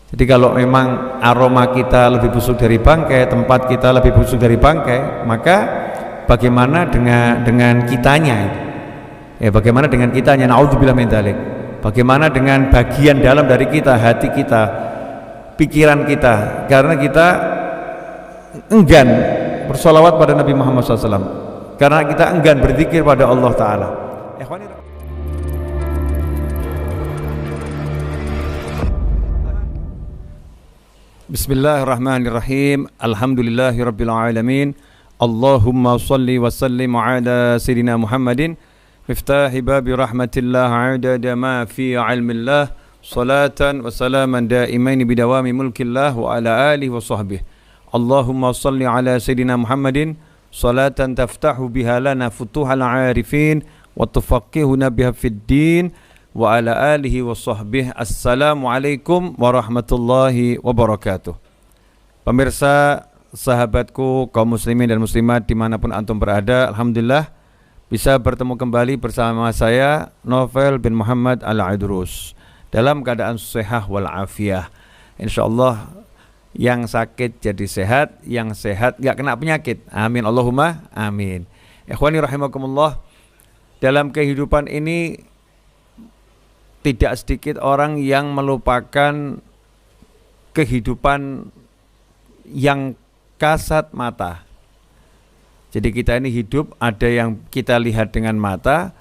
Jadi kalau memang aroma kita lebih busuk dari bangkai, tempat kita lebih busuk dari bangkai, maka bagaimana dengan kitanya itu? Ya, bagaimana dengan kitanya? Naudzubillah min dzalik. Bagaimana dengan bagian dalam dari kita, hati kita, pikiran kita? Karena kita enggan bersolawat pada Nabi Muhammad SAW, karena kita enggan berzikir pada Allah Ta'ala. Bismillahirrahmanirrahim. Alhamdulillahirabbil alamin. Allahumma shalli wa sallim ala sayyidina Muhammadin miftahi babi rahmatillah adada ma fi ilmillah salatan wa salaman daimain bidawami mulkillah wa ala alihi wa sahbihi. Allahumma shalli ala sayyidina Muhammadin salatan taftahu biha lana futuhal arifin wa tufaqihuna biha fid din wa ala alihi wa sahbihi. Assalamualaikum warahmatullahi wabarakatuh. Pemirsa, sahabatku, kaum muslimin dan muslimat dimanapun antum berada, alhamdulillah bisa bertemu kembali bersama saya Novel bin Muhammad Al-Idrus dalam keadaan sehat walafiah. InsyaAllah yang sakit jadi sehat, yang sehat gak kena penyakit. Amin Allahumma amin. Ikhwani rahimakumullah, dalam kehidupan ini tidak sedikit orang yang melupakan kehidupan yang kasat mata. Jadi kita ini hidup, ada yang kita lihat dengan mata,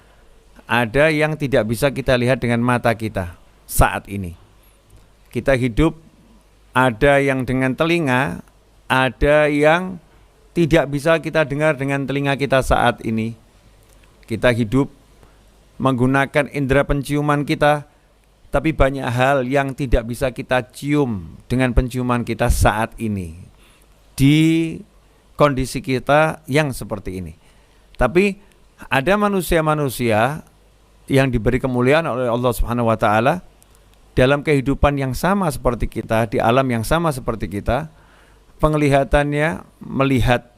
ada yang tidak bisa kita lihat dengan mata kita saat ini. Kita hidup, ada yang dengan telinga, ada yang tidak bisa kita dengar dengan telinga kita saat ini. Kita hidup menggunakan indera penciuman kita, tapi banyak hal yang tidak bisa kita cium dengan penciuman kita saat ini di kondisi kita yang seperti ini. Tapi ada manusia-manusia yang diberi kemuliaan oleh Allah Subhanahu wa taala dalam kehidupan yang sama seperti kita, di alam yang sama seperti kita, penglihatannya melihat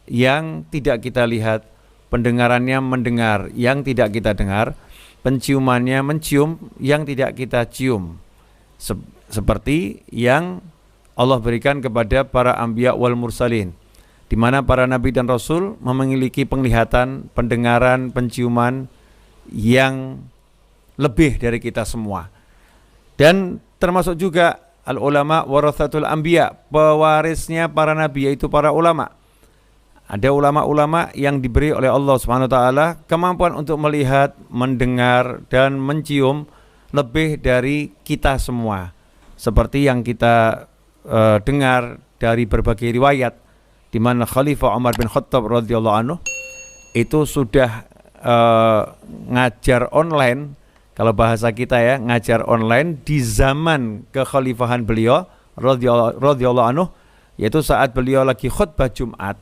yang tidak kita lihat, pendengarannya mendengar yang tidak kita dengar, penciumannya mencium yang tidak kita cium, seperti yang Allah berikan kepada para anbiya wal mursalin, di mana para nabi dan rasul memiliki penglihatan, pendengaran, penciuman yang lebih dari kita semua. Dan termasuk juga al ulama warathatul anbiya, pewarisnya para nabi, yaitu para ulama. Ada ulama-ulama yang diberi oleh Allah Subhanahu wa taala kemampuan untuk melihat, mendengar dan mencium lebih dari kita semua. Seperti yang kita dengar dari berbagai riwayat, di mana Khalifah Umar bin Khattab radhiyallahu anhu itu sudah ngajar online, kalau bahasa kita ya, ngajar online di zaman kekhalifahan beliau radhiyallahu anhu, yaitu saat beliau lagi khutbah Jumat.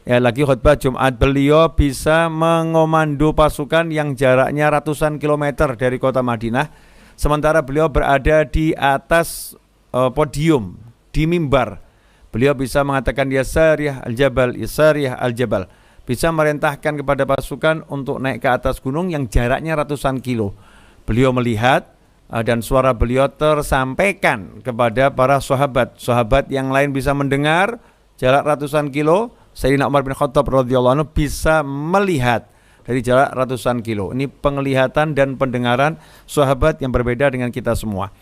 Lagi khutbah Jumat, beliau bisa mengomando pasukan yang jaraknya ratusan kilometer dari kota Madinah, sementara beliau berada di atas podium, di mimbar. Beliau bisa mengatakan ya sariyah al-jabal, ya sariyah al-jabal, bisa merintahkan kepada pasukan untuk naik ke atas gunung yang jaraknya ratusan kilo. Beliau melihat dan suara beliau tersampaikan kepada para sahabat. Sahabat yang lain bisa mendengar jarak ratusan kilo, Sayyidina Umar bin Khattab radhiyallahu anhu bisa melihat dari jarak ratusan kilo. Ini penglihatan dan pendengaran sahabat yang berbeda dengan kita semua.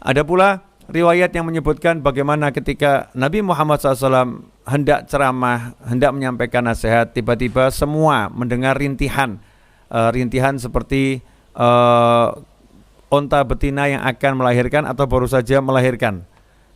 Ada pula riwayat yang menyebutkan bagaimana ketika Nabi Muhammad SAW hendak ceramah, hendak menyampaikan nasihat, tiba-tiba semua mendengar rintihan, rintihan seperti onta betina yang akan melahirkan atau baru saja melahirkan.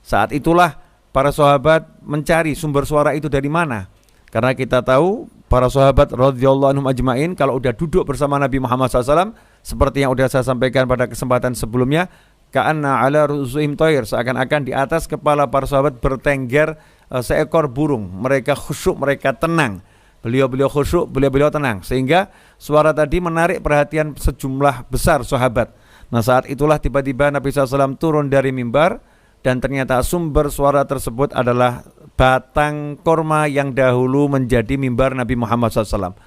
Saat itulah para sahabat mencari sumber suara itu dari mana. Karena kita tahu para sahabat radhiyallahu anhum ajmain kalau udah duduk bersama Nabi Muhammad SAW, seperti yang sudah saya sampaikan pada kesempatan sebelumnya, ka'anna ala ru'usihim thair, seakan-akan di atas kepala para sahabat bertengger seekor burung. Mereka khusyuk, mereka tenang. Beliau khusyuk, beliau tenang, sehingga suara tadi menarik perhatian sejumlah besar sahabat. Nah, saat itulah tiba-tiba Nabi SAW turun dari mimbar, dan ternyata sumber suara tersebut adalah batang korma yang dahulu menjadi mimbar Nabi Muhammad SAW.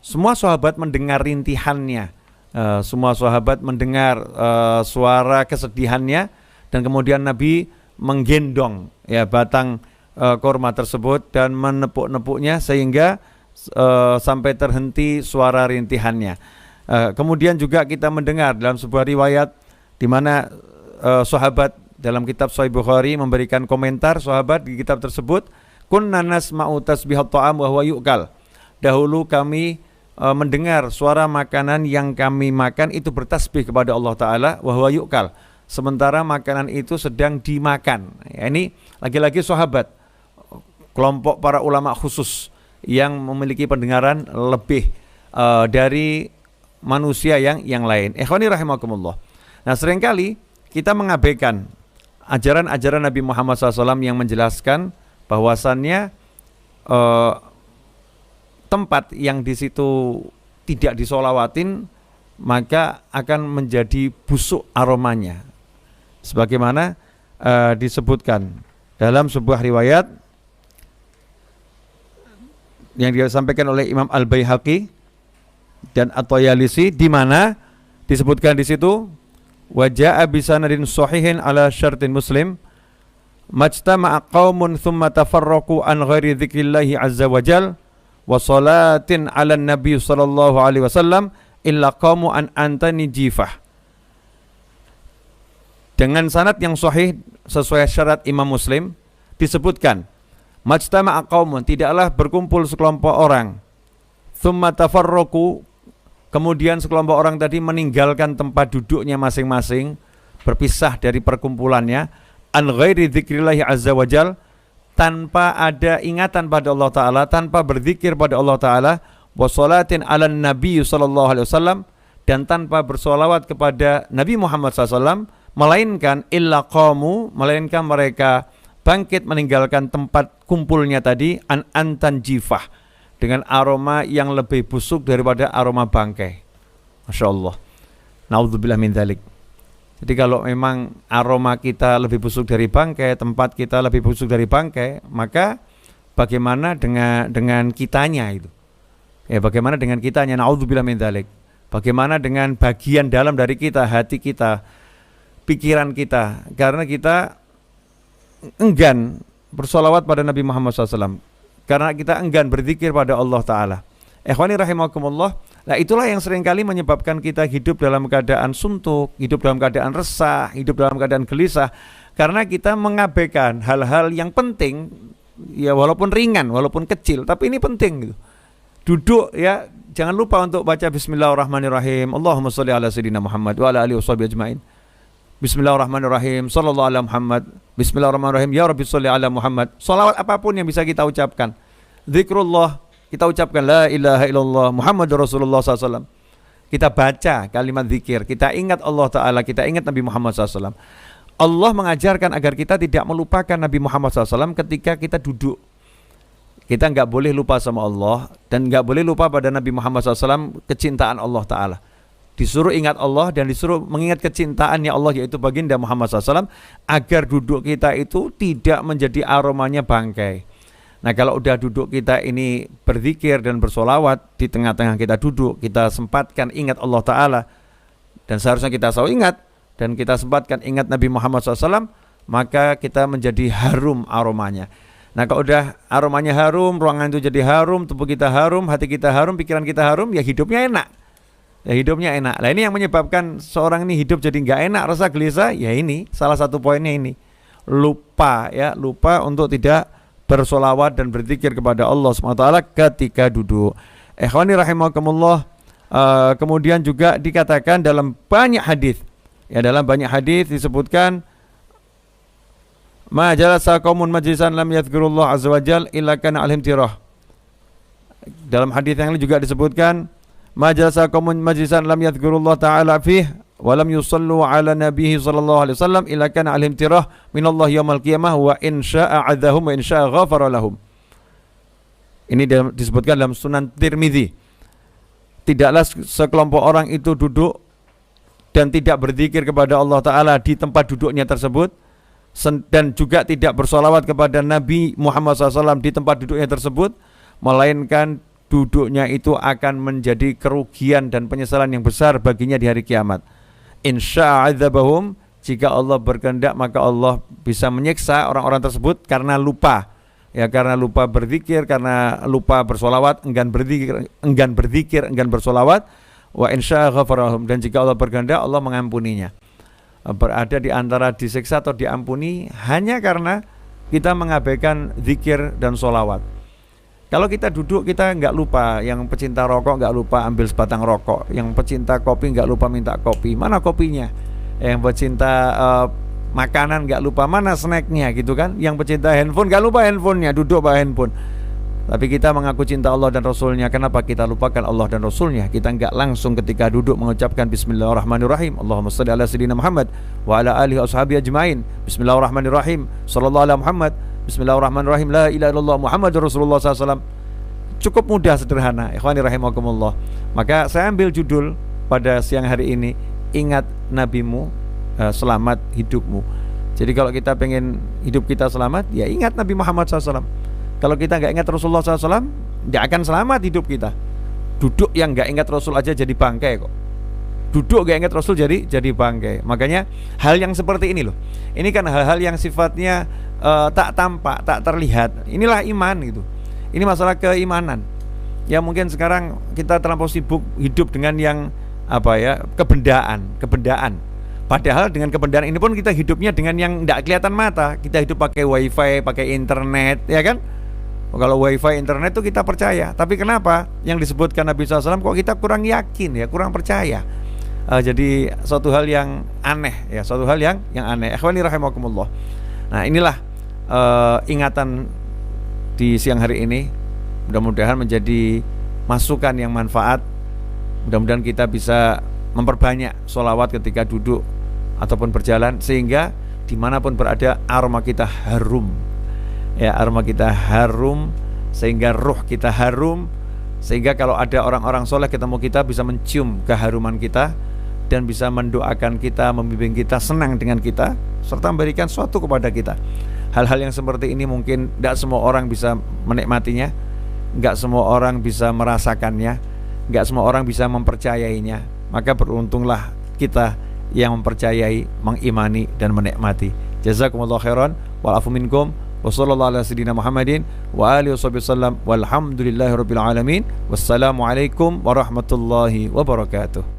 Semua sahabat mendengar rintihannya, semua sahabat mendengar suara kesedihannya, dan kemudian Nabi menggendong ya batang kurma tersebut dan menepuk-nepuknya sehingga sampai terhenti suara rintihannya. Kemudian juga kita mendengar dalam sebuah riwayat di mana sahabat dalam kitab Sahih Bukhari memberikan komentar sahabat di kitab tersebut, kunna nasma'u tasbihat ta'am wa huwa yu'kal. Dahulu kami mendengar suara makanan yang kami makan itu bertasbih kepada Allah Ta'ala wa huwa yu'kal, sementara makanan itu sedang dimakan. Ya, ini lagi-lagi sahabat, kelompok para ulama khusus yang memiliki pendengaran lebih dari manusia yang lain. Ikhwani rahimakumullah. Nah, seringkali kita mengabaikan ajaran-ajaran Nabi Muhammad SAW yang menjelaskan bahwasannya tempat yang di situ tidak disolawatin maka akan menjadi busuk aromanya, sebagaimana disebutkan dalam sebuah riwayat yang disampaikan oleh Imam Al-Baihaqi dan At-Tayalisi, di mana disebutkan di situ waja'a bisanadin sahihin ala syartin Muslim majtama'a qaumun thumma tafarraqu an ghairi dzikrillahi azza wajal wa salatin ala nabi sallallahu alaihi wasallam illa qaumu an antani jifah. Dengan sanad yang sahih sesuai syarat Imam Muslim disebutkan majtama'a qaumun, tidaklah berkumpul sekelompok orang, thumma tafarraqu, kemudian sekelompok orang tadi meninggalkan tempat duduknya masing-masing, berpisah dari perkumpulannya, an ghairi dzikrillahi azza wajal, tanpa ada ingatan pada Allah Ta'ala, tanpa berzikir pada Allah Ta'ala, wa sholatin ala nabi sallallahu alaihi wasallam, dan tanpa bersolawat kepada Nabi Muhammad SAW, melainkan illa qamu, melainkan mereka bangkit meninggalkan tempat kumpulnya tadi, antan jifah, dengan aroma yang lebih busuk daripada aroma bangkai. Masya Allah. Na'udzubillah min dzalik. Jadi kalau memang aroma kita lebih busuk dari bangkai, tempat kita lebih busuk dari bangkai, maka bagaimana dengan kitanya itu? Ya, bagaimana dengan kitanya? Na'udzubillah min dzalik. Bagaimana dengan bagian dalam dari kita, hati kita, pikiran kita? Karena kita enggan bersolawat pada Nabi Muhammad SAW, karena kita enggan berzikir pada Allah Ta'ala. Ikhwani rahimakumullah. Nah, itulah yang seringkali menyebabkan kita hidup dalam keadaan suntuk, hidup dalam keadaan resah, hidup dalam keadaan gelisah, karena kita mengabaikan hal-hal yang penting, ya walaupun ringan, walaupun kecil, tapi ini penting gitu. Duduk ya, jangan lupa untuk baca Bismillahirrahmanirrahim. Allahumma sholli ala sayyidina Muhammad wa ala alihi washabihi ajmain. Bismillahirrahmanirrahim. Sallallahu ala Muhammad. Bismillahirrahmanirrahim. Ya Rabbi sholli ala Muhammad. Salawat apapun yang bisa kita ucapkan. Zikrullah, kita ucapkan la ilaha illallah Muhammadur Rasulullah SAW. Kita baca kalimat zikir, kita ingat Allah Ta'ala, kita ingat Nabi Muhammad SAW. Allah mengajarkan agar kita tidak melupakan Nabi Muhammad SAW ketika kita duduk. Kita enggak boleh lupa sama Allah dan enggak boleh lupa pada Nabi Muhammad SAW, kecintaan Allah Ta'ala. Disuruh ingat Allah dan disuruh mengingat kecintaannya Allah, yaitu baginda Muhammad SAW, agar duduk kita itu tidak menjadi aromanya bangkai. Nah, kalau udah duduk kita ini berzikir dan bersolawat, di tengah-tengah kita duduk, kita sempatkan ingat Allah Ta'ala, dan seharusnya kita selalu ingat, dan kita sempatkan ingat Nabi Muhammad SAW, maka kita menjadi harum aromanya. Nah, kalau udah aromanya harum, ruangan itu jadi harum, tubuh kita harum, hati kita harum, pikiran kita harum, ya hidupnya enak. Ya hidupnya enak. Nah, ini yang menyebabkan seorang ini hidup jadi nggak enak, rasa gelisah, ya ini salah satu poinnya ini. Lupa untuk tidak bersolawat dan berzikir kepada Allah SWT ketika duduk. Ikhwani rahimakumullah. Kemudian juga dikatakan dalam banyak hadis, ya dalam banyak hadis disebutkan, ma jalasa qaumun majlisan lam yadhkurullah azza wajal illa kana alhim tirah. Dalam hadis yang lain juga disebutkan, ma jalasa qaumun majlisan lam yadhkurullah ta'ala fih wa lam yusallu ala nabihi sallallahu alaihi wasallam illa kana alhim tirah minallah yaumil qiyamah wa in syaa'a 'adzahum wa in syaa'a ghafara lahum. Ini disebutkan dalam Sunan Tirmizi. Tidaklah sekelompok orang itu duduk dan tidak berzikir kepada Allah Ta'ala di tempat duduknya tersebut, dan juga tidak bersolawat kepada Nabi Muhammad SAW di tempat duduknya tersebut, melainkan duduknya itu akan menjadi kerugian dan penyesalan yang besar baginya di hari kiamat. Insya'adzabahum, Jika Allah berkehendak maka Allah bisa menyiksa orang-orang tersebut karena lupa. Ya, karena lupa berzikir, karena lupa bersolawat, enggan berzikir, enggan bersolawat. Wa insya ghafarahum, dan jika Allah berkehendak Allah mengampuninya. Berada di antara disiksa atau diampuni hanya karena kita mengabaikan zikir dan solawat. Kalau kita duduk kita nggak lupa, yang pecinta rokok nggak lupa ambil sebatang rokok, yang pecinta kopi nggak lupa minta kopi, mana kopinya? Yang pecinta makanan nggak lupa mana snacknya gitu kan? Yang pecinta handphone nggak lupa handphonenya, duduk bawa handphone. Tapi kita mengaku cinta Allah dan Rasulnya, kenapa kita lupakan Allah dan Rasulnya? Kita nggak langsung ketika duduk mengucapkan Bismillahirrahmanirrahim, Allahumma shalli ala sayyidina Muhammad wa ala alihi washabihi ajma'in. Bismillahirrahmanirrahim, sallallahu ala Muhammad. Bismillahirrahmanirrahim, la ilaha illallah Muhammadur Rasulullah SAW. Cukup mudah, sederhana. Ikhwani rahimakumullah. Maka saya ambil judul pada siang hari ini, ingat nabimu, selamat hidupmu. Jadi kalau kita pengen hidup kita selamat, ya ingat Nabi Muhammad SAW. Kalau kita nggak ingat Rasulullah SAW, nggak akan selamat hidup kita. Duduk yang nggak ingat Rasul aja jadi bangkai kok. Duduk nggak ingat Rasul jadi bangkai. Makanya hal yang seperti ini loh. Ini kan hal-hal yang sifatnya tak tampak, tak terlihat. Inilah iman gitu. Ini masalah keimanan. Ya mungkin sekarang kita terlampau sibuk hidup dengan yang kebendaan. Padahal dengan kebendaan ini pun kita hidupnya dengan yang tidak kelihatan mata. Kita hidup pakai wifi, pakai internet, ya kan? Kalau wifi, internet itu kita percaya. Tapi kenapa yang disebutkan Nabi SAW kok kita kurang yakin, ya, kurang percaya? Jadi suatu hal yang aneh, ya, suatu hal yang aneh. Ikhwani rahimakumullah. Nah inilah ingatan di siang hari ini. Mudah-mudahan menjadi masukan yang manfaat. Mudah-mudahan kita bisa memperbanyak sholawat ketika duduk ataupun berjalan, sehingga dimanapun berada aroma kita harum. Ya, aroma kita harum, sehingga ruh kita harum, sehingga kalau ada orang-orang soleh ketemu kita bisa mencium keharuman kita dan bisa mendoakan kita, membimbing kita, senang dengan kita, serta memberikan sesuatu kepada kita. Hal-hal yang seperti ini mungkin tidak semua orang bisa menikmatinya, tidak semua orang bisa merasakannya, tidak semua orang bisa mempercayainya. Maka beruntunglah kita yang mempercayai, mengimani dan menikmati. Jazakumullah khairan wa'afu minkum wa sallallahu ala sayyidina Muhammadin wa alihi wasallam walhamdulillahi rabbil alamin. Wassalamualaikum warahmatullahi wabarakatuh.